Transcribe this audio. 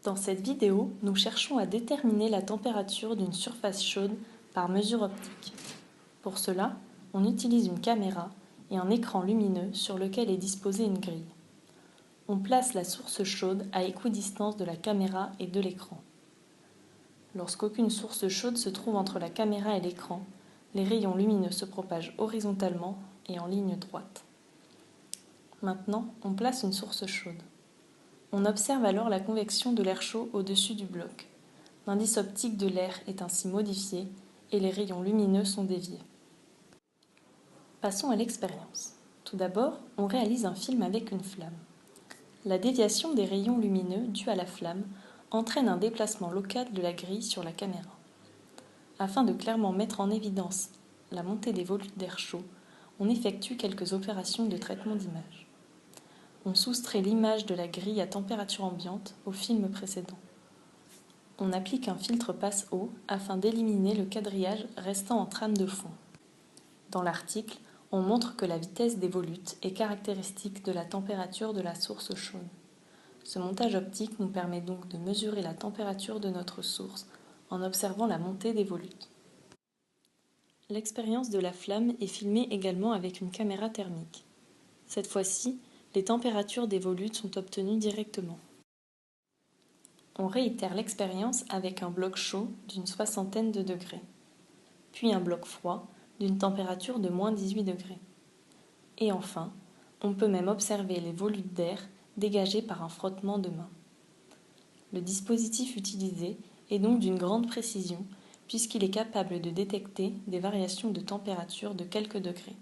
Dans cette vidéo, nous cherchons à déterminer la température d'une surface chaude par mesure optique. Pour cela, on utilise une caméra et un écran lumineux sur lequel est disposée une grille. On place la source chaude à équidistance de la caméra et de l'écran. Lorsqu'aucune source chaude se trouve entre la caméra et l'écran, les rayons lumineux se propagent horizontalement et en ligne droite. Maintenant, on place une source chaude. On observe alors la convection de l'air chaud au-dessus du bloc. L'indice optique de l'air est ainsi modifié et les rayons lumineux sont déviés. Passons à l'expérience. Tout d'abord, on réalise un film avec une flamme. La déviation des rayons lumineux dus à la flamme entraîne un déplacement local de la grille sur la caméra. Afin de clairement mettre en évidence la montée des volutes d'air chaud, on effectue quelques opérations de traitement d'image. On soustrait l'image de la grille à température ambiante au film précédent. On applique un filtre passe-eau afin d'éliminer le quadrillage restant en trame de fond. Dans l'article, on montre que la vitesse des volutes est caractéristique de la température de la source chaude. Ce montage optique nous permet donc de mesurer la température de notre source en observant la montée des volutes. L'expérience de la flamme est filmée également avec une caméra thermique. Cette fois-ci, les températures des volutes sont obtenues directement. On réitère l'expérience avec un bloc chaud d'une 60aine de degrés, puis un bloc froid d'une température de moins 18 degrés. Et enfin, on peut même observer les volutes d'air dégagées par un frottement de main. Le dispositif utilisé est donc d'une grande précision puisqu'il est capable de détecter des variations de température de quelques degrés.